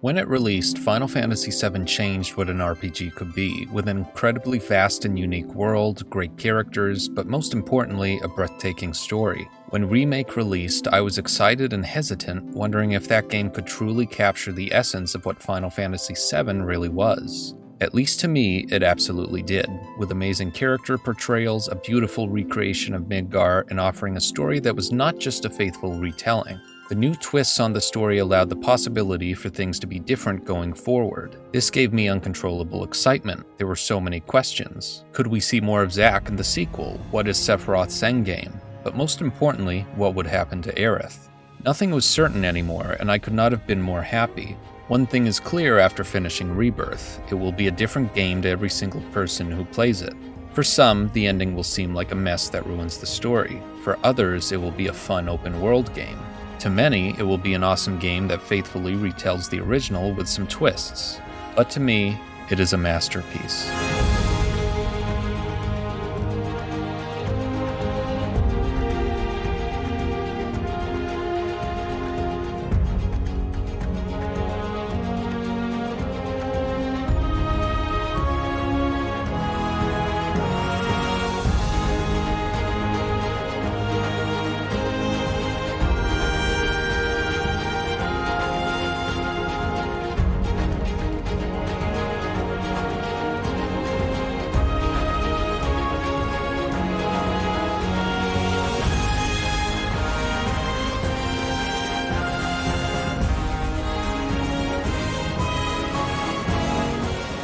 When it released, Final Fantasy VII changed what an RPG could be, with an incredibly vast and unique world, great characters, but most importantly, a breathtaking story. When Remake released, I was excited and hesitant, wondering if that game could truly capture the essence of what Final Fantasy VII really was. At least to me, it absolutely did, with amazing character portrayals, a beautiful recreation of Midgar, and offering a story that was not just a faithful retelling. The new twists on the story allowed the possibility for things to be different going forward. This gave me uncontrollable excitement. There were so many questions. Could we see more of Zack in the sequel? What is Sephiroth's endgame? But most importantly, what would happen to Aerith? Nothing was certain anymore, and I could not have been more happy. One thing is clear after finishing Rebirth: it will be a different game to every single person who plays it. For some, the ending will seem like a mess that ruins the story. For others, it will be a fun open-world game. To many, it will be an awesome game that faithfully retells the original with some twists. But to me, it is a masterpiece.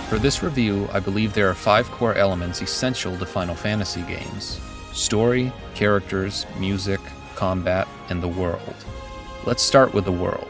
For this review, I believe there are 5 core elements essential to Final Fantasy games: story, characters, music, combat, and the world. Let's start with the world.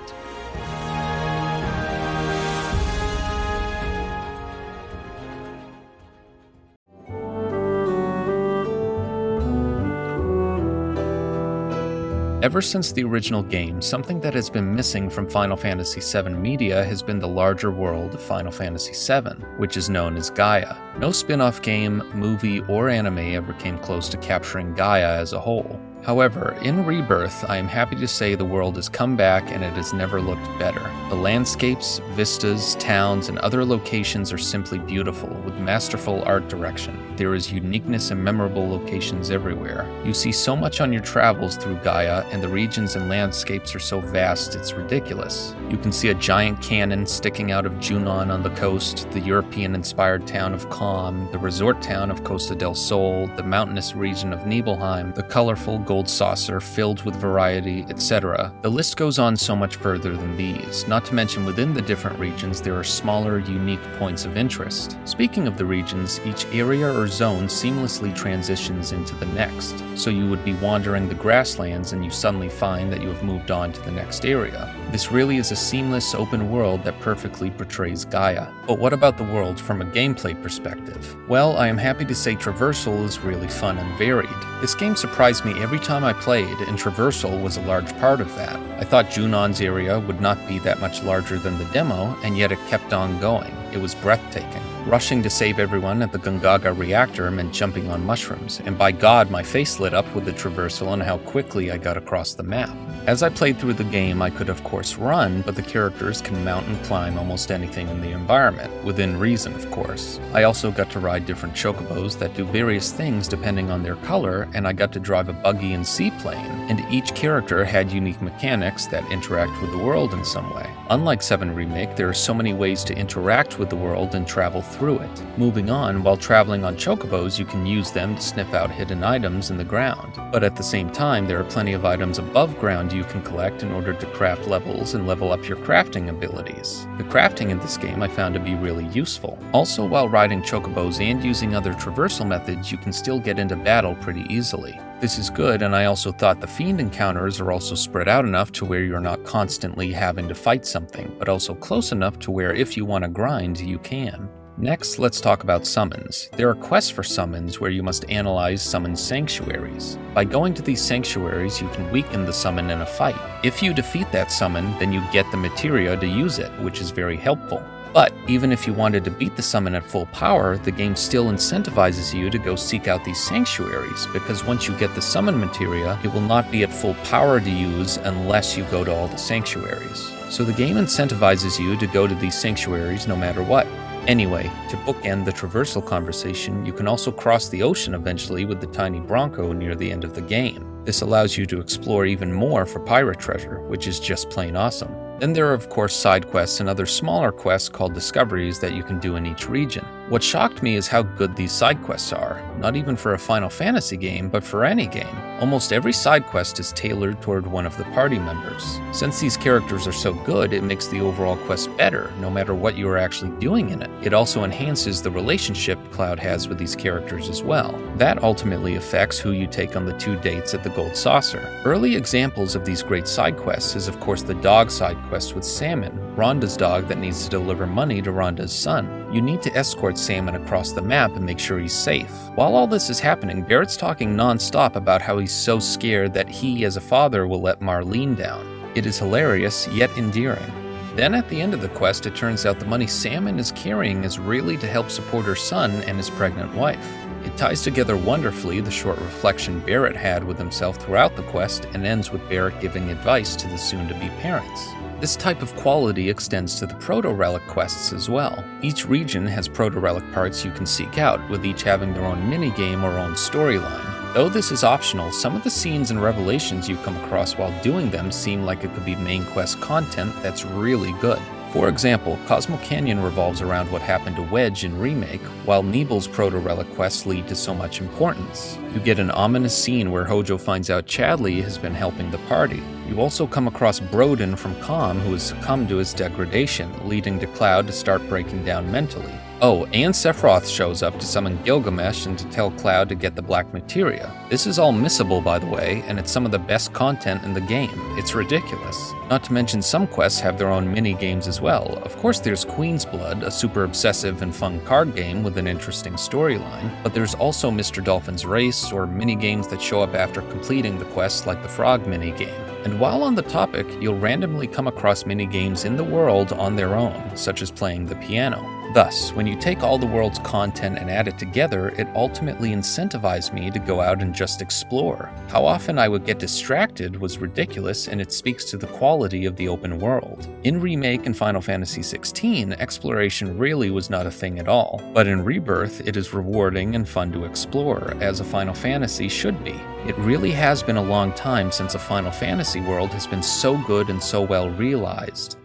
Ever since the original game, something that has been missing from Final Fantasy VII media has been the larger world of Final Fantasy VII, which is known as Gaia. No spin-off game, movie, or anime ever came close to capturing Gaia as a whole. However, in Rebirth, I am happy to say the world has come back and it has never looked better. The landscapes, vistas, towns, and other locations are simply beautiful, with masterful art direction. There is uniqueness and memorable locations everywhere. You see so much on your travels through Gaia, and the regions and landscapes are so vast it's ridiculous. You can see a giant cannon sticking out of Junon on the coast, the European-inspired town of Kalm, the resort town of Costa del Sol, the mountainous region of Nibelheim, the colorful gold saucer filled with variety, etc. The list goes on so much further than these, not to mention within the different regions there are smaller, unique points of interest. Speaking of the regions, each area or zone seamlessly transitions into the next, so you would be wandering the grasslands and you suddenly find that you have moved on to the next area. This really is a seamless open world that perfectly portrays Gaia. But what about the world from a gameplay perspective? Well, I am happy to say traversal is really fun and varied. This game surprised me every time I played, and traversal was a large part of that. I thought Junon's area would not be that much larger than the demo, and yet it kept on going. It was breathtaking. Rushing to save everyone at the Gungaga reactor meant jumping on mushrooms, and by God, my face lit up with the traversal and how quickly I got across the map. As I played through the game, I could of course run, but the characters can mount and climb almost anything in the environment, within reason of course. I also got to ride different chocobos that do various things depending on their color, and I got to drive a buggy and seaplane, and each character had unique mechanics that interact with the world in some way. Unlike 7 Remake, there are so many ways to interact with the world and travel through it. Moving on, while traveling on chocobos, you can use them to sniff out hidden items in the ground. But at the same time, there are plenty of items above ground you can collect in order to craft levels and level up your crafting abilities. The crafting in this game I found to be really useful. Also, while riding chocobos and using other traversal methods, you can still get into battle pretty easily. This is good, and I also thought the fiend encounters are also spread out enough to where you're not constantly having to fight something, but also close enough to where if you want to grind, you can. Next, let's talk about summons. There are quests for summons where you must analyze summon sanctuaries. By going to these sanctuaries, you can weaken the summon in a fight. If you defeat that summon, then you get the materia to use it, which is very helpful. But even if you wanted to beat the summon at full power, the game still incentivizes you to go seek out these sanctuaries, because once you get the summon materia, it will not be at full power to use unless you go to all the sanctuaries. So the game incentivizes you to go to these sanctuaries no matter what. Anyway, to bookend the traversal conversation, you can also cross the ocean eventually with the tiny Bronco near the end of the game. This allows you to explore even more for pirate treasure, which is just plain awesome. Then there are of course side quests and other smaller quests called discoveries that you can do in each region. What shocked me is how good these side quests are, not even for a Final Fantasy game, but for any game. Almost every side quest is tailored toward one of the party members. Since these characters are so good, it makes the overall quest better, no matter what you are actually doing in it. It also enhances the relationship Cloud has with these characters as well. That ultimately affects who you take on the 2 dates at the Gold Saucer. Early examples of these great side quests is of course the dog side quest with Salmon, Rhonda's dog that needs to deliver money to Rhonda's son. You need to escort Salmon across the map and make sure he's safe. While all this is happening, Barrett's talking non-stop about how he's so scared that he, as a father, will let Marlene down. It is hilarious, yet endearing. Then at the end of the quest, it turns out the money Salmon is carrying is really to help support her son and his pregnant wife. It ties together wonderfully the short reflection Barrett had with himself throughout the quest and ends with Barrett giving advice to the soon-to-be parents. This type of quality extends to the Proto-Relic quests as well. Each region has Proto-Relic parts you can seek out, with each having their own minigame or own storyline. Though this is optional, some of the scenes and revelations you come across while doing them seem like it could be main quest content that's really good. For example, Cosmo Canyon revolves around what happened to Wedge in Remake, while Nebel's Proto-Relic quests lead to so much importance. You get an ominous scene where Hojo finds out Chadley has been helping the party. You also come across Broden from Calm, who has succumbed to his degradation, leading to Cloud to start breaking down mentally. Oh, and Sephiroth shows up to summon Gilgamesh and to tell Cloud to get the Black Materia. This is all missable, by the way, and it's some of the best content in the game. It's ridiculous. Not to mention some quests have their own mini-games as well. Of course there's Queen's Blood, a super obsessive and fun card game with an interesting storyline, but there's also Mr. Dolphin's Race, or mini-games that show up after completing the quest like the Frog mini-game. And while on the topic, you'll randomly come across mini-games in the world on their own, such as playing the piano. Thus, when you take all the world's content and add it together, it ultimately incentivized me to go out and just explore. How often I would get distracted was ridiculous, and it speaks to the quality of the open world. In Remake and Final Fantasy XVI, exploration really was not a thing at all, but in Rebirth, it is rewarding and fun to explore, as a Final Fantasy should be. It really has been a long time since a Final Fantasy world has been so good and so well realized.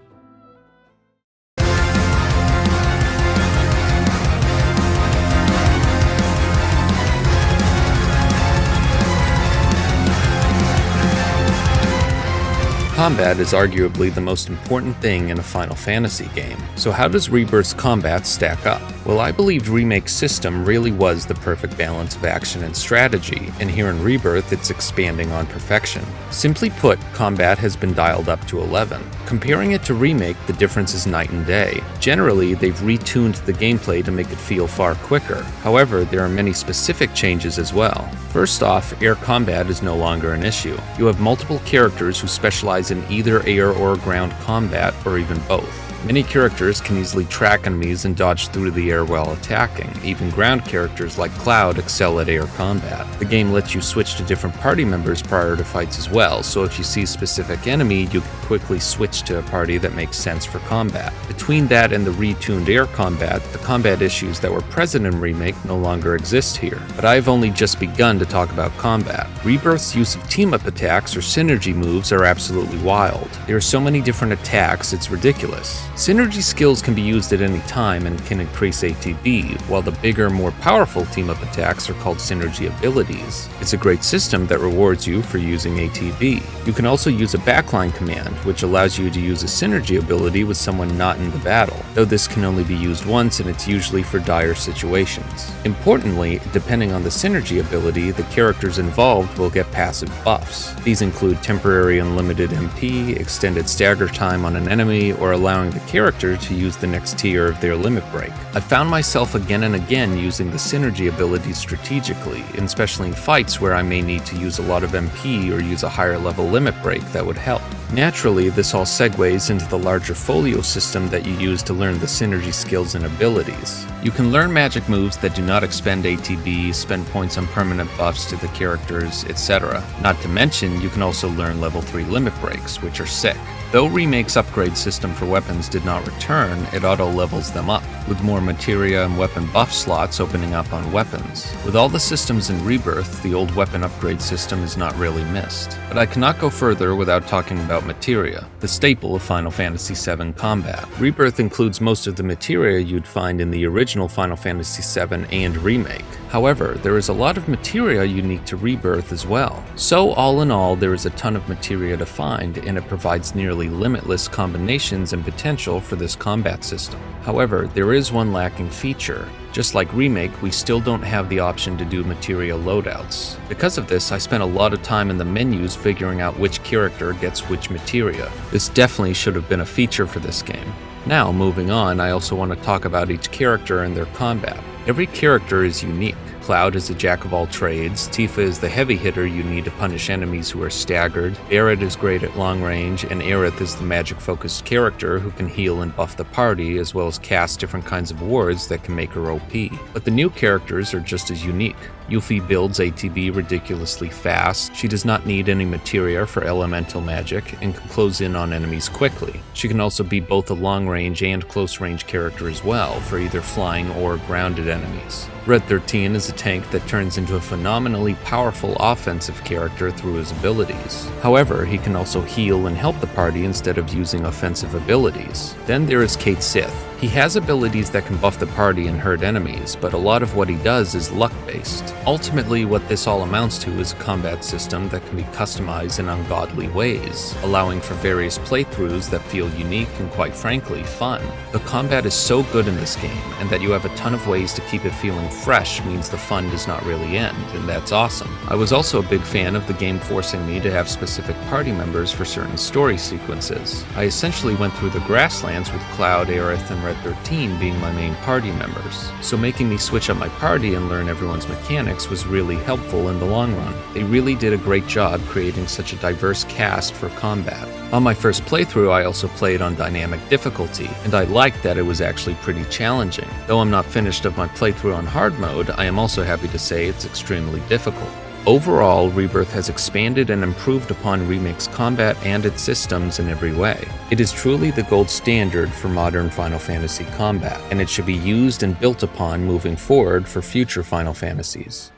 Combat is arguably the most important thing in a Final Fantasy game. So how does Rebirth's combat stack up? Well, I believe Remake's system really was the perfect balance of action and strategy, and here in Rebirth it's expanding on perfection. Simply put, combat has been dialed up to 11. Comparing it to Remake, the difference is night and day. Generally, they've retuned the gameplay to make it feel far quicker. However, there are many specific changes as well. First off, air combat is no longer an issue. You have multiple characters who specialize in either air or ground combat, or even both. Many characters can easily track enemies and dodge through the air while attacking. Even ground characters like Cloud excel at air combat. The game lets you switch to different party members prior to fights as well, so if you see a specific enemy, you can quickly switch to a party that makes sense for combat. Between that and the retuned air combat, the combat issues that were present in Remake no longer exist here. But I've only just begun to talk about combat. Rebirth's use of team-up attacks or synergy moves are absolutely wild. There are so many different attacks, it's ridiculous. Synergy skills can be used at any time and can increase ATB, while the bigger, more powerful team-up attacks are called synergy abilities. It's a great system that rewards you for using ATB. You can also use a backline command, which allows you to use a synergy ability with someone not in the battle, though this can only be used once and it's usually for dire situations. Importantly, depending on the synergy ability, the characters involved will get passive buffs. These include temporary unlimited MP MP, extended stagger time on an enemy, or allowing the character to use the next tier of their limit break. I found myself again and again using the synergy abilities strategically, especially in fights where I may need to use a lot of MP or use a higher level limit break that would help. Naturally, this all segues into the larger folio system that you use to learn the synergy skills and abilities. You can learn magic moves that do not expend ATB, spend points on permanent buffs to the characters, etc. Not to mention, you can also learn level 3 limit breaks, which are sick. Though Remake's upgrade system for weapons did not return, it auto-levels them up, with more materia and weapon buff slots opening up on weapons. With all the systems in Rebirth, the old weapon upgrade system is not really missed. But I cannot go further without talking about materia, the staple of Final Fantasy VII combat. Rebirth includes most of the materia you'd find in the original Final Fantasy VII and Remake. However, there is a lot of materia unique to Rebirth as well. So all in all, there is a ton of materia to find, and it provides nearly limitless combinations and potential for this combat system. However, there is one lacking feature. Just like Remake, we still don't have the option to do materia loadouts. Because of this, I spent a lot of time in the menus figuring out which character gets which materia. This definitely should have been a feature for this game. Now, moving on, I also want to talk about each character and their combat. Every character is unique. Cloud is a jack of all trades, Tifa is the heavy hitter you need to punish enemies who are staggered, Barret is great at long range, and Aerith is the magic-focused character who can heal and buff the party, as well as cast different kinds of wards that can make her OP. But the new characters are just as unique. Yuffie builds ATB ridiculously fast, she does not need any materia for elemental magic, and can close in on enemies quickly. She can also be both a long-range and close-range character as well, for either flying or grounded enemies. Red 13 is a tank that turns into a phenomenally powerful offensive character through his abilities. However, he can also heal and help the party instead of using offensive abilities. Then there is Cait Sith. He has abilities that can buff the party and hurt enemies, but a lot of what he does is luck-based. Ultimately, what this all amounts to is a combat system that can be customized in ungodly ways, allowing for various playthroughs that feel unique and, quite frankly, fun. The combat is so good in this game, and that you have a ton of ways to keep it feeling fresh means the fun does not really end, and that's awesome. I was also a big fan of the game forcing me to have specific party members for certain story sequences. I essentially went through the grasslands with Cloud, Aerith, and Red 13 being my main party members, so making me switch up my party and learn everyone's mechanics was really helpful in the long run. They really did a great job creating such a diverse cast for combat. On my first playthrough, I also played on dynamic difficulty, and I liked that it was actually pretty challenging. Though I'm not finished of my playthrough on hard mode, I am also happy to say it's extremely difficult. Overall, Rebirth has expanded and improved upon Remake's combat and its systems in every way. It is truly the gold standard for modern Final Fantasy combat, and it should be used and built upon moving forward for future Final Fantasies.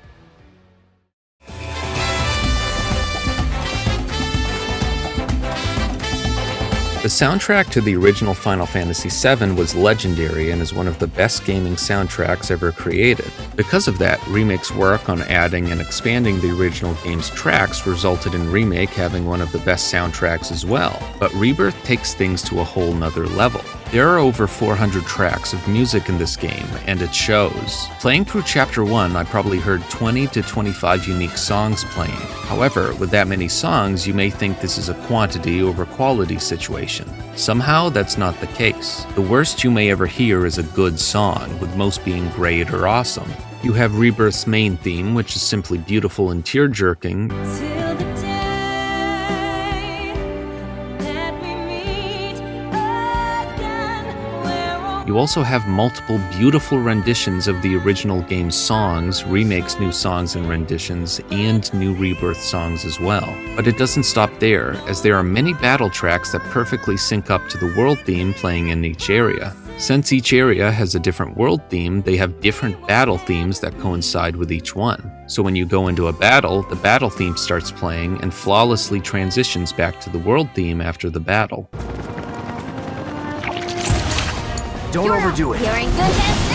The soundtrack to the original Final Fantasy VII was legendary and is one of the best gaming soundtracks ever created. Because of that, Remake's work on adding and expanding the original game's tracks resulted in Remake having one of the best soundtracks as well. But Rebirth takes things to a whole nother level. There are over 400 tracks of music in this game, and it shows. Playing through Chapter 1, I probably heard 20 to 25 unique songs playing. However, with that many songs, you may think this is a quantity over quality situation. Somehow, that's not the case. The worst you may ever hear is a good song, with most being great or awesome. You have Rebirth's main theme, which is simply beautiful and tear-jerking. You also have multiple beautiful renditions of the original game's songs, Remake's new songs and renditions, and new Rebirth songs as well. But it doesn't stop there, as there are many battle tracks that perfectly sync up to the world theme playing in each area. Since each area has a different world theme, they have different battle themes that coincide with each one. So when you go into a battle, the battle theme starts playing and flawlessly transitions back to the world theme after the battle. Don't overdo it. You're in good hands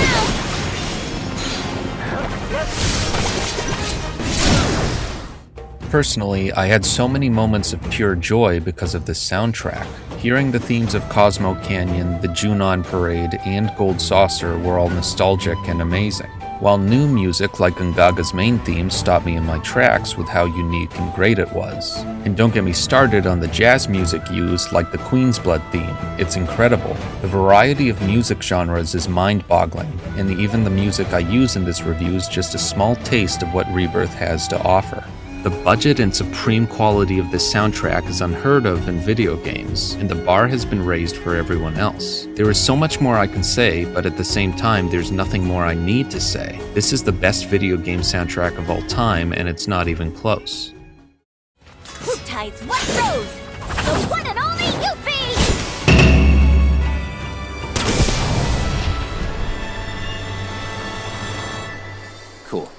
now! Personally, I had so many moments of pure joy because of this soundtrack. Hearing the themes of Cosmo Canyon, the Junon Parade, and Gold Saucer were all nostalgic and amazing. while new music like Ungaga's main theme stopped me in my tracks with how unique and great it was. And don't get me started on the jazz music used like the Queen's Blood theme, it's incredible. The variety of music genres is mind-boggling, and even the music I use in this review is just a small taste of what Rebirth has to offer. The budget and supreme quality of this soundtrack is unheard of in video games, and the bar has been raised for everyone else. There is so much more I can say, but at the same time, there's nothing more I need to say. This is the best video game soundtrack of all time, and it's not even close. Who ties what rose? The one and only Yuffie! Cool.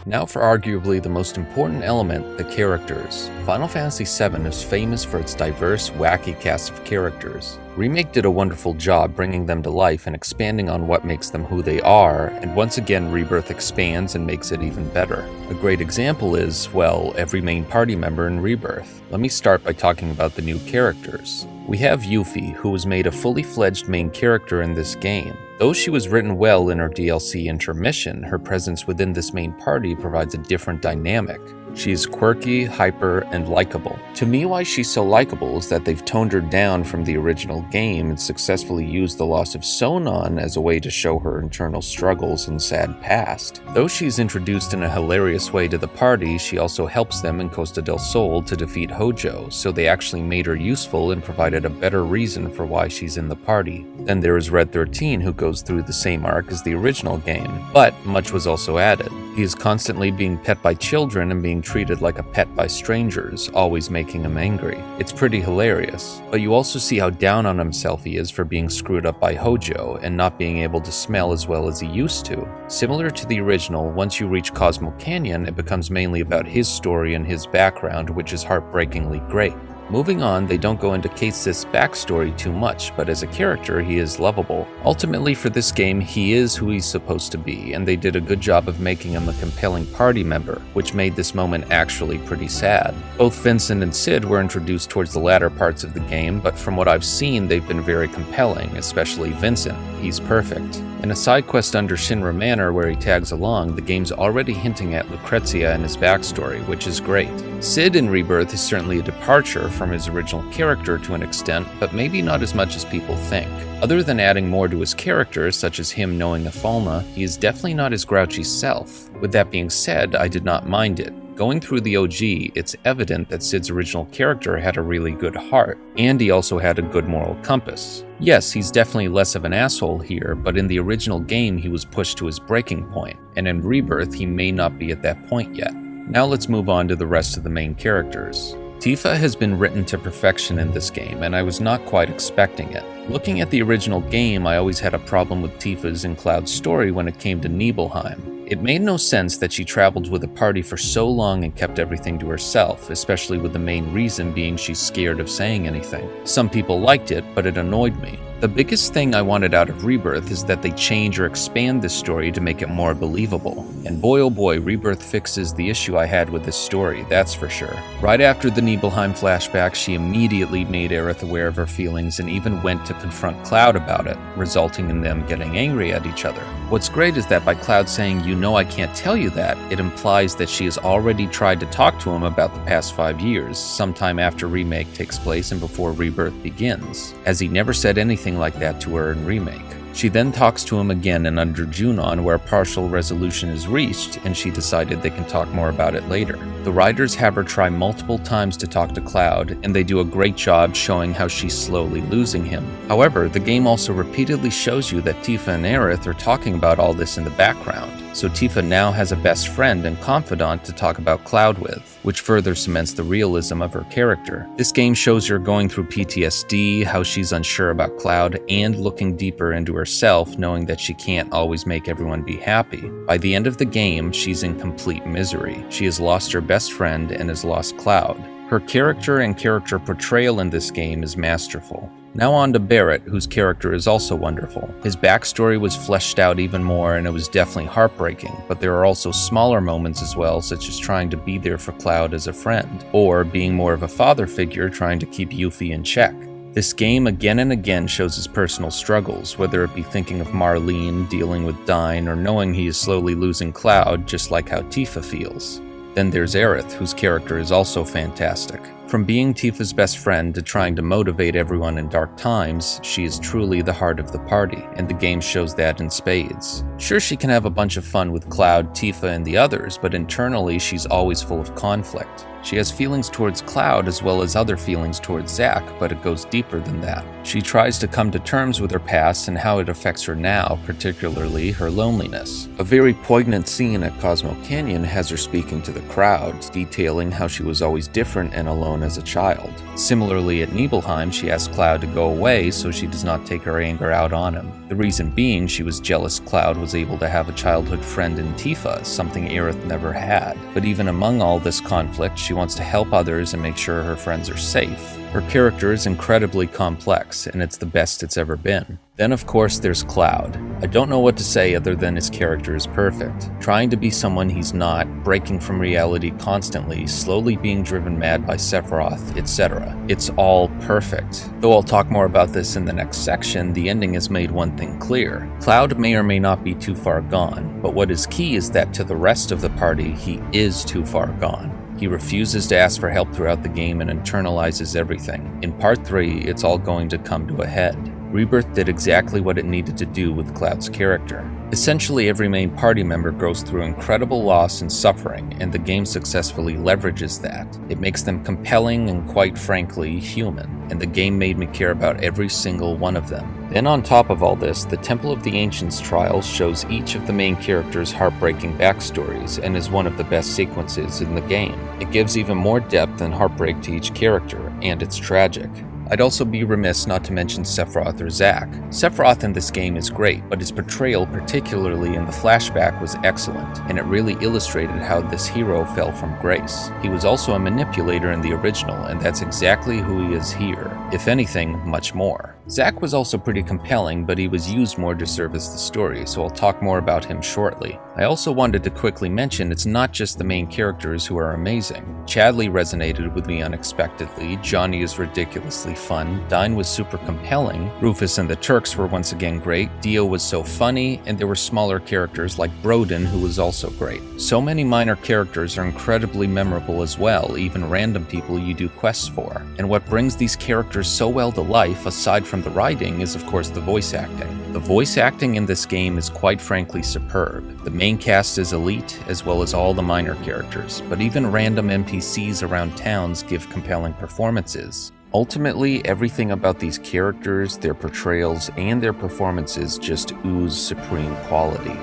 Now for arguably the most important element, the characters. Final Fantasy VII is famous for its diverse, wacky cast of characters. Remake did a wonderful job bringing them to life and expanding on what makes them who they are, and once again Rebirth expands and makes it even better. A great example is, well, every main party member in Rebirth. Let me start by talking about the new characters. We have Yuffie, who was made a fully fledged main character in this game. Though she was written well in her DLC Intermission, her presence within this main party provides a different dynamic. She is quirky, hyper, and likable. To me, why she's so likable is that they've toned her down from the original game and successfully used the loss of Sonon as a way to show her internal struggles and sad past. Though she's introduced in a hilarious way to the party, she also helps them in Costa del Sol to defeat Hojo, so they actually made her useful and provided a better reason for why she's in the party. Then there is Red 13, who goes through the same arc as the original game, but much was also added. He is constantly being pet by children and being treated like a pet by strangers, always making him angry. It's pretty hilarious, but you also see how down on himself he is for being screwed up by Hojo and not being able to smell as well as he used to. Similar to the original, once you reach Cosmo Canyon, it becomes mainly about his story and his background, which is heartbreakingly great. Moving on, they don't go into Case's backstory too much, but as a character, he is lovable. Ultimately, for this game, he is who he's supposed to be, and they did a good job of making him a compelling party member, which made this moment actually pretty sad. Both Vincent and Cid were introduced towards the latter parts of the game, but from what I've seen, they've been very compelling, especially Vincent. He's perfect. In a side quest under Shinra Manor where he tags along, the game's already hinting at Lucrezia and his backstory, which is great. Cid in Rebirth is certainly a departure from his original character to an extent, but maybe not as much as people think. Other than adding more to his character, such as him knowing Afalna, he is definitely not his grouchy self. With that being said, I did not mind it. Going through the OG, it's evident that Cid's original character had a really good heart, and he also had a good moral compass. Yes, he's definitely less of an asshole here, but in the original game he was pushed to his breaking point, and in Rebirth he may not be at that point yet. Now let's move on to the rest of the main characters. Tifa has been written to perfection in this game, and I was not quite expecting it. Looking at the original game, I always had a problem with Tifa's and Cloud's story when it came to Nibelheim. It made no sense that she traveled with a party for so long and kept everything to herself, especially with the main reason being she's scared of saying anything. Some people liked it, but it annoyed me. The biggest thing I wanted out of Rebirth is that they change or expand this story to make it more believable. And boy oh boy, Rebirth fixes the issue I had with this story, that's for sure. Right after the Nibelheim flashback, she immediately made Aerith aware of her feelings and even went to confront Cloud about it, resulting in them getting angry at each other. What's great is that by Cloud saying, "You know I can't tell you that," it implies that she has already tried to talk to him about the past 5 years, sometime after Remake takes place and before Rebirth begins, as he never said anything like that to her in Remake. She then talks to him again in Under Junon, where partial resolution is reached, and she decided they can talk more about it later. The writers have her try multiple times to talk to Cloud, and they do a great job showing how she's slowly losing him. However, the game also repeatedly shows you that Tifa and Aerith are talking about all this in the background, so Tifa now has a best friend and confidant to talk about Cloud with, which further cements the realism of her character. This game shows her going through PTSD, how she's unsure about Cloud, and looking deeper into herself, knowing that she can't always make everyone be happy. By the end of the game, she's in complete misery. She has lost her best friend and has lost Cloud. Her character and character portrayal in this game is masterful. Now on to Barrett, whose character is also wonderful. His backstory was fleshed out even more, and it was definitely heartbreaking, but there are also smaller moments as well, such as trying to be there for Cloud as a friend, or being more of a father figure trying to keep Yuffie in check. This game again and again shows his personal struggles, whether it be thinking of Marlene, dealing with Dyne, or knowing he is slowly losing Cloud, just like how Tifa feels. Then there's Aerith, whose character is also fantastic. From being Tifa's best friend to trying to motivate everyone in dark times, she is truly the heart of the party, and the game shows that in spades. Sure, she can have a bunch of fun with Cloud, Tifa, and the others, but internally she's always full of conflict. She has feelings towards Cloud as well as other feelings towards Zack, but it goes deeper than that. She tries to come to terms with her past and how it affects her now, particularly her loneliness. A very poignant scene at Cosmo Canyon has her speaking to the crowd, detailing how she was always different and alone as a child. Similarly, at Nibelheim, she asks Cloud to go away so she does not take her anger out on him. The reason being she was jealous Cloud was able to have a childhood friend in Tifa, something Aerith never had. But even among all this conflict, she wants to help others and make sure her friends are safe. Her character is incredibly complex, and it's the best it's ever been. Then of course there's Cloud. I don't know what to say other than his character is perfect. Trying to be someone he's not, breaking from reality constantly, slowly being driven mad by Sephiroth, etc. It's all perfect. Though I'll talk more about this in the next section, the ending has made one thing clear. Cloud may or may not be too far gone, but what is key is that to the rest of the party, he is too far gone. He refuses to ask for help throughout the game and internalizes everything. In Part 3, it's all going to come to a head. Rebirth did exactly what it needed to do with Cloud's character. Essentially, every main party member goes through incredible loss and suffering, and the game successfully leverages that. It makes them compelling and, quite frankly, human, and the game made me care about every single one of them. Then on top of all this, the Temple of the Ancients trials shows each of the main characters' heartbreaking backstories and is one of the best sequences in the game. It gives even more depth and heartbreak to each character, and it's tragic. I'd also be remiss not to mention Sephiroth or Zack. Sephiroth in this game is great, but his portrayal, particularly in the flashback, was excellent, and it really illustrated how this hero fell from grace. He was also a manipulator in the original, and that's exactly who he is here. If anything, much more. Zack was also pretty compelling, but he was used more to service the story, so I'll talk more about him shortly. I also wanted to quickly mention it's not just the main characters who are amazing. Chadley resonated with me unexpectedly, Johnny is ridiculously fun, Dyne was super compelling, Rufus and the Turks were once again great, Dio was so funny, and there were smaller characters like Broden who was also great. So many minor characters are incredibly memorable as well, even random people you do quests for. And what brings these characters so well to life, aside from the writing, is of course the voice acting. The voice acting in this game is quite frankly superb. The main cast is elite, as well as all the minor characters, but even random NPCs around towns give compelling performances. Ultimately, everything about these characters, their portrayals, and their performances just ooze supreme quality.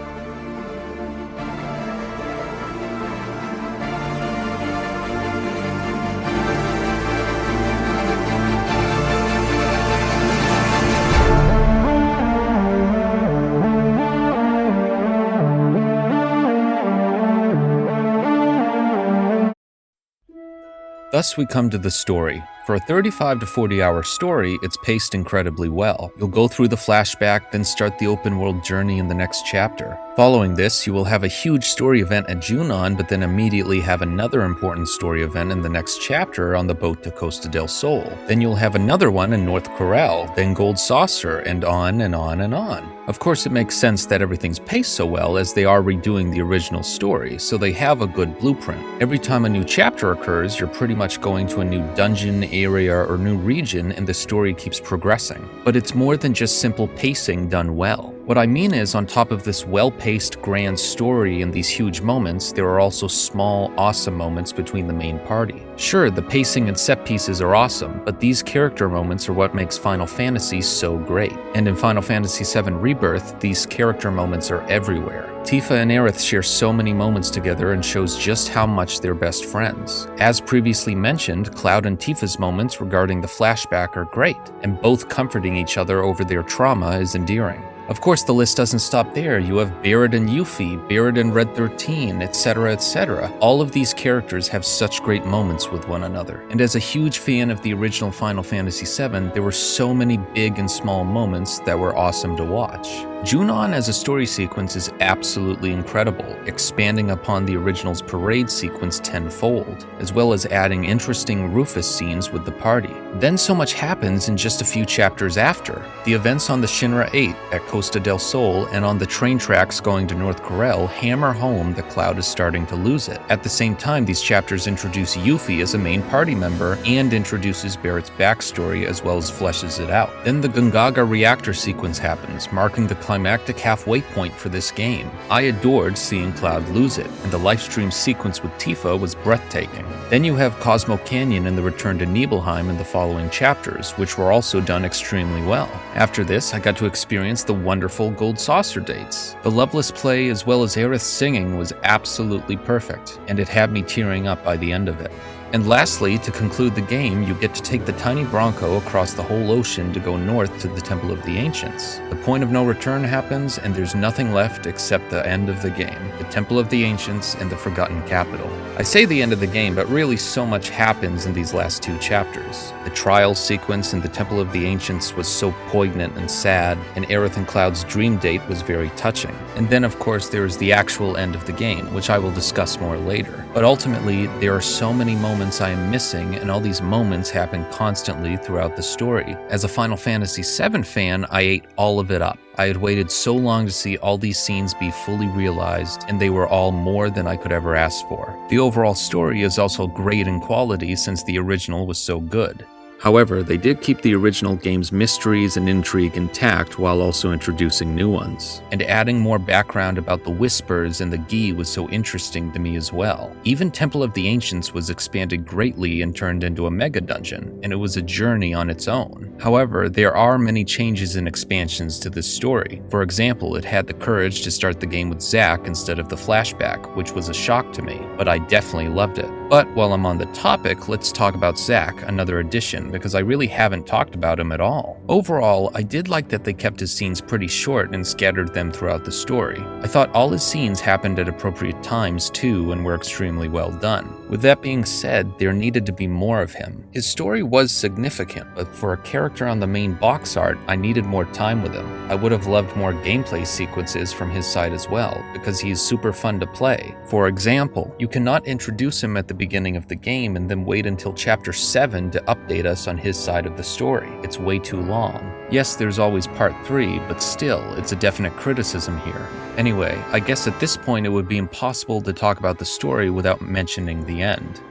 Thus we come to the story. For a 35 to 40 hour story, it's paced incredibly well. You'll go through the flashback, then start the open world journey in the next chapter. Following this, you will have a huge story event at Junon, but then immediately have another important story event in the next chapter on the boat to Costa del Sol. Then you'll have another one in North Corel, then Gold Saucer, and on and on and on. Of course, it makes sense that everything's paced so well as they are redoing the original story, so they have a good blueprint. Every time a new chapter occurs, you're pretty much going to a new dungeon, area, or new region, and the story keeps progressing. But it's more than just simple pacing done well. What I mean is, on top of this well-paced grand story and these huge moments, there are also small, awesome moments between the main party. Sure, the pacing and set pieces are awesome, but these character moments are what makes Final Fantasy so great. And in Final Fantasy VII Rebirth, these character moments are everywhere. Tifa and Aerith share so many moments together and shows just how much they're best friends. As previously mentioned, Cloud and Tifa's moments regarding the flashback are great, and both comforting each other over their trauma is endearing. Of course, the list doesn't stop there. You have Barret and Yuffie, Barret and Red 13, etc., etc. All of these characters have such great moments with one another. And as a huge fan of the original Final Fantasy VII, there were so many big and small moments that were awesome to watch. Junon as a story sequence is absolutely incredible, expanding upon the original's parade sequence tenfold, as well as adding interesting Rufus scenes with the party. Then so much happens in just a few chapters after. The events on the Shinra 8 at Costa del Sol and on the train tracks going to North Corel hammer home that Cloud is starting to lose it. At the same time, these chapters introduce Yuffie as a main party member and introduces Barret's backstory as well as fleshes it out. Then the Gungaga reactor sequence happens, marking the climactic halfway point for this game. I adored seeing Cloud lose it, and the livestream sequence with Tifa was breathtaking. Then you have Cosmo Canyon and the return to Nibelheim in the following chapters, which were also done extremely well. After this, I got to experience the wonderful Gold Saucer dates. The Loveless play as well as Aerith's singing was absolutely perfect, and it had me tearing up by the end of it. And lastly, to conclude the game, you get to take the tiny Bronco across the whole ocean to go north to the Temple of the Ancients. The point of no return happens, and there's nothing left except the end of the game, the Temple of the Ancients and the Forgotten Capital. I say the end of the game, but really so much happens in these last two chapters. The trial sequence in the Temple of the Ancients was so poignant and sad, and Aerith and Cloud's dream date was very touching. And then of course there is the actual end of the game, which I will discuss more later. But ultimately, there are so many moments I am missing, and all these moments happen constantly throughout the story. As a Final Fantasy VII fan, I ate all of it up. I had waited so long to see all these scenes be fully realized, and they were all more than I could ever ask for. The overall story is also great in quality since the original was so good. However, they did keep the original game's mysteries and intrigue intact while also introducing new ones. And adding more background about the Whispers and the Gi was so interesting to me as well. Even Temple of the Ancients was expanded greatly and turned into a mega dungeon, and it was a journey on its own. However, there are many changes and expansions to this story. For example, it had the courage to start the game with Zack instead of the flashback, which was a shock to me, but I definitely loved it. But while I'm on the topic, let's talk about Zack, another addition, because I really haven't talked about him at all. Overall, I did like that they kept his scenes pretty short and scattered them throughout the story. I thought all his scenes happened at appropriate times too and were extremely well done. With that being said, there needed to be more of him. His story was significant, but for a character on the main box art, I needed more time with him. I would have loved more gameplay sequences from his side as well, because he is super fun to play. For example, you cannot introduce him at the beginning of the game and then wait until chapter 7 to update us on his side of the story. It's way too long. Yes, there's always part 3, but still, it's a definite criticism here. Anyway, I guess at this point it would be impossible to talk about the story without mentioning the end.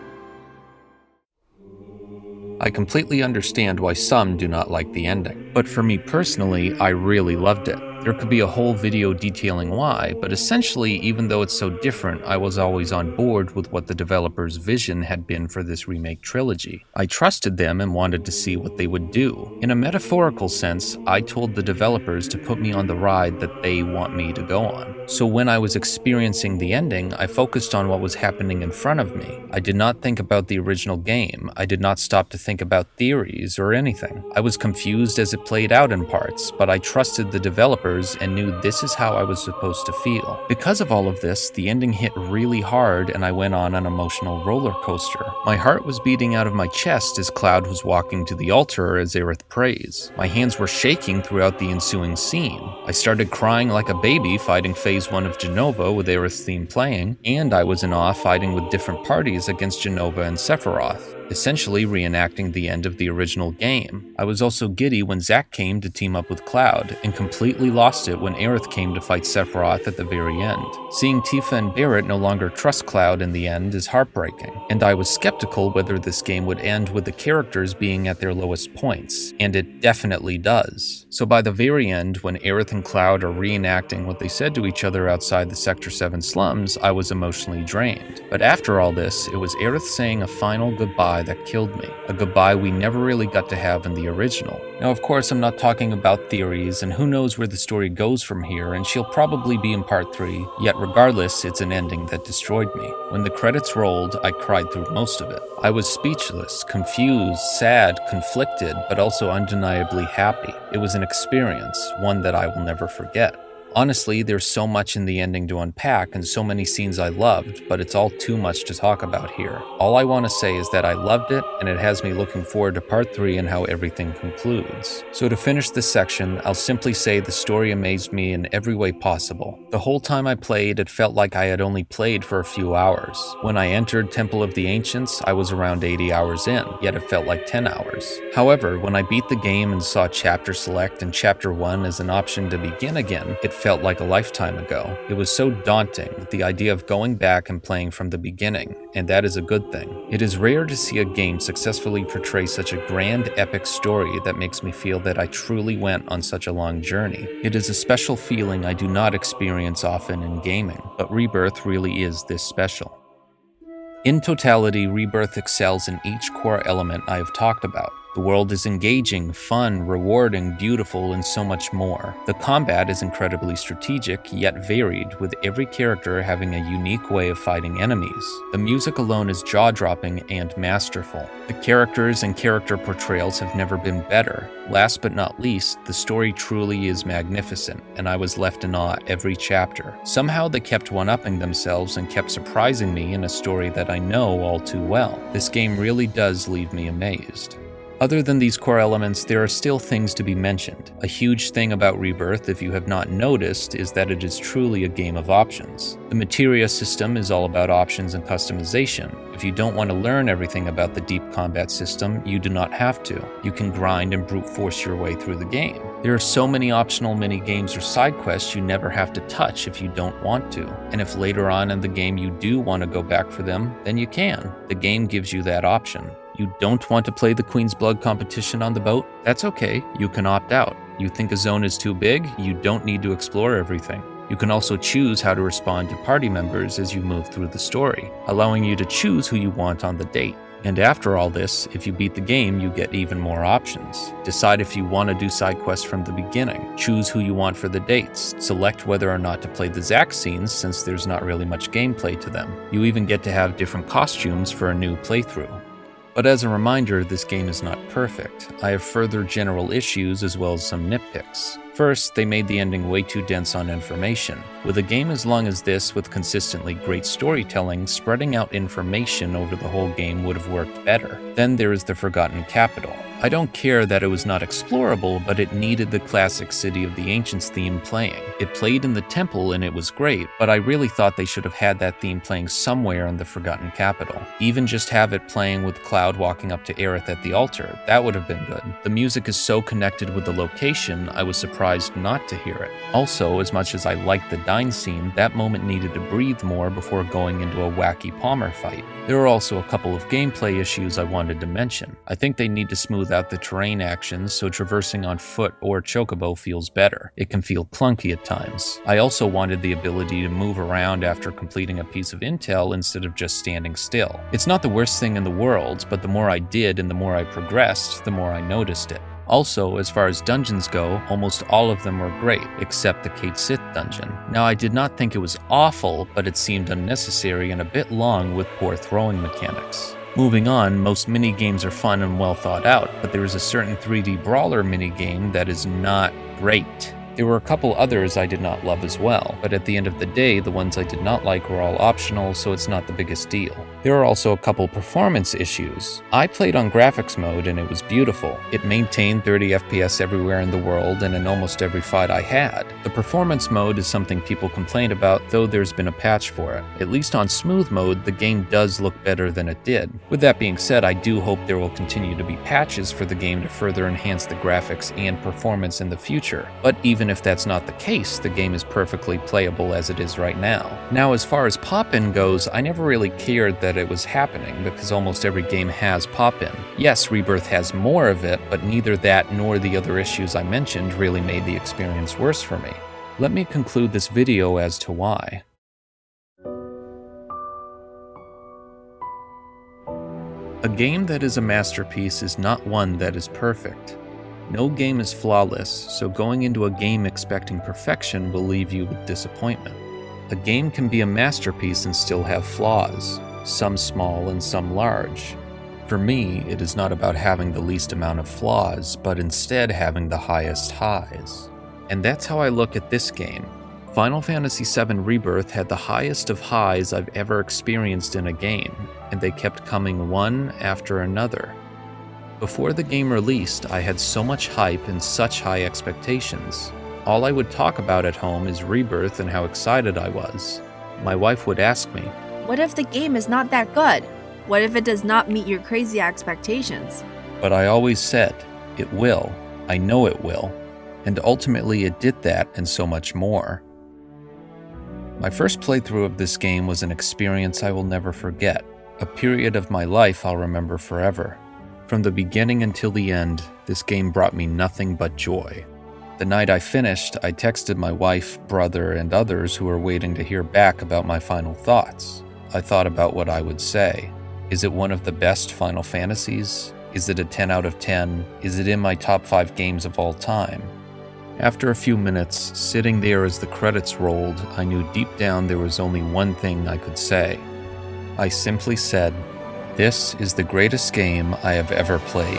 I completely understand why some do not like the ending, but for me personally, I really loved it. There could be a whole video detailing why, but essentially, even though it's so different, I was always on board with what the developers' vision had been for this remake trilogy. I trusted them and wanted to see what they would do. In a metaphorical sense, I told the developers to put me on the ride that they want me to go on. So when I was experiencing the ending, I focused on what was happening in front of me. I did not think about the original game. I did not stop to think about theories or anything. I was confused as it played out in parts, but I trusted the developers and knew this is how I was supposed to feel. Because of all of this, the ending hit really hard and I went on an emotional roller coaster. My heart was beating out of my chest as Cloud was walking to the altar as Aerith prays. My hands were shaking throughout the ensuing scene. I started crying like a baby fighting Phase 1 of Jenova with Aerith's theme playing, and I was in awe fighting with different parties against Jenova and Sephiroth, essentially reenacting the end of the original game. I was also giddy when Zack came to team up with Cloud, and completely lost it when Aerith came to fight Sephiroth at the very end. Seeing Tifa and Barret no longer trust Cloud in the end is heartbreaking, and I was skeptical whether this game would end with the characters being at their lowest points, and it definitely does. So by the very end, when Aerith and Cloud are reenacting what they said to each other outside the Sector 7 slums, I was emotionally drained. But after all this, it was Aerith saying a final goodbye goodbye that killed me, a goodbye we never really got to have in the original. Now, of course, I'm not talking about theories, and who knows where the story goes from here, and she'll probably be in part 3, yet regardless, it's an ending that destroyed me. When the credits rolled, I cried through most of it. I was speechless, confused, sad, conflicted, but also undeniably happy. It was an experience, one that I will never forget. Honestly, there's so much in the ending to unpack and so many scenes I loved, but it's all too much to talk about here. All I want to say is that I loved it, and it has me looking forward to part 3 and how everything concludes. So to finish this section, I'll simply say the story amazed me in every way possible. The whole time I played, it felt like I had only played for a few hours. When I entered Temple of the Ancients, I was around 80 hours in, yet it felt like 10 hours. However, when I beat the game and saw Chapter Select and Chapter 1 as an option to begin again, it felt like a lifetime ago. It was so daunting, the idea of going back and playing from the beginning, and that is a good thing. It is rare to see a game successfully portray such a grand, epic story that makes me feel that I truly went on such a long journey. It is a special feeling I do not experience often in gaming, but Rebirth really is this special. In totality, Rebirth excels in each core element I have talked about. The world is engaging, fun, rewarding, beautiful, and so much more. The combat is incredibly strategic, yet varied, with every character having a unique way of fighting enemies. The music alone is jaw-dropping and masterful. The characters and character portrayals have never been better. Last but not least, the story truly is magnificent, and I was left in awe every chapter. Somehow they kept one-upping themselves and kept surprising me in a story that I know all too well. This game really does leave me amazed. Other than these core elements, there are still things to be mentioned. A huge thing about Rebirth, if you have not noticed, is that it is truly a game of options. The materia system is all about options and customization. If you don't want to learn everything about the deep combat system, you do not have to. You can grind and brute force your way through the game. There are so many optional mini-games or side quests you never have to touch if you don't want to. And if later on in the game you do want to go back for them, then you can. The game gives you that option. You don't want to play the Queen's Blood competition on the boat? That's okay, you can opt out. You think a zone is too big? You don't need to explore everything. You can also choose how to respond to party members as you move through the story, allowing you to choose who you want on the date. And after all this, if you beat the game, you get even more options. Decide if you want to do side quests from the beginning. Choose who you want for the dates. Select whether or not to play the Zack scenes, since there's not really much gameplay to them. You even get to have different costumes for a new playthrough. But as a reminder, this game is not perfect. I have further general issues as well as some nitpicks. First, they made the ending way too dense on information. With a game as long as this, with consistently great storytelling, spreading out information over the whole game would have worked better. Then there is the Forgotten Capital. I don't care that it was not explorable, but it needed the classic City of the Ancients theme playing. It played in the temple and it was great, but I really thought they should have had that theme playing somewhere in the Forgotten Capital. Even just have it playing with Cloud walking up to Aerith at the altar, that would have been good. The music is so connected with the location, I was surprised not to hear it. Also, as much as I liked the Dine scene, that moment needed to breathe more before going into a wacky Palmer fight. There are also a couple of gameplay issues I wanted to mention. I think they need to smooth out the terrain actions so traversing on foot or chocobo feels better. It can feel clunky at times. I also wanted the ability to move around after completing a piece of intel instead of just standing still. It's not the worst thing in the world, but the more I did and the more I progressed, the more I noticed it. Also, as far as dungeons go, almost all of them were great, except the Kate Sith dungeon. Now, I did not think it was awful, but it seemed unnecessary and a bit long with poor throwing mechanics. Moving on, most mini-games are fun and well thought out, but there is a certain 3D brawler mini-game that is not great. There were a couple others I did not love as well, but at the end of the day, the ones I did not like were all optional, so it's not the biggest deal. There are also a couple performance issues. I played on graphics mode and it was beautiful. It maintained 30 FPS everywhere in the world and in almost every fight I had. The performance mode is something people complain about, though there's been a patch for it. At least on smooth mode, the game does look better than it did. With that being said, I do hope there will continue to be patches for the game to further enhance the graphics and performance in the future. But even if that's not the case, the game is perfectly playable as it is right now. Now, as far as pop-in goes, I never really cared that it was happening because almost every game has pop-in. Yes, Rebirth has more of it, but neither that nor the other issues I mentioned really made the experience worse for me. Let me conclude this video as to why. A game that is a masterpiece is not one that is perfect. No game is flawless, so going into a game expecting perfection will leave you with disappointment. A game can be a masterpiece and still have flaws, some small and some large. For me, it is not about having the least amount of flaws, but instead having the highest highs. And that's how I look at this game. Final Fantasy VII Rebirth had the highest of highs I've ever experienced in a game, and they kept coming one after another. Before the game released, I had so much hype and such high expectations. All I would talk about at home is Rebirth and how excited I was. My wife would ask me, "What if the game is not that good? What if it does not meet your crazy expectations?" but I always said, it will, I know it will, and ultimately it did that and so much more. My first playthrough of this game was an experience I will never forget, a period of my life I'll remember forever. From the beginning until the end, this game brought me nothing but joy. The night I finished, I texted my wife, brother, and others who were waiting to hear back about my final thoughts. I thought about what I would say. Is it one of the best Final Fantasies? Is it a 10 out of 10? Is it in my top 5 games of all time? After a few minutes, sitting there as the credits rolled, I knew deep down there was only one thing I could say. I simply said, "This is the greatest game I have ever played."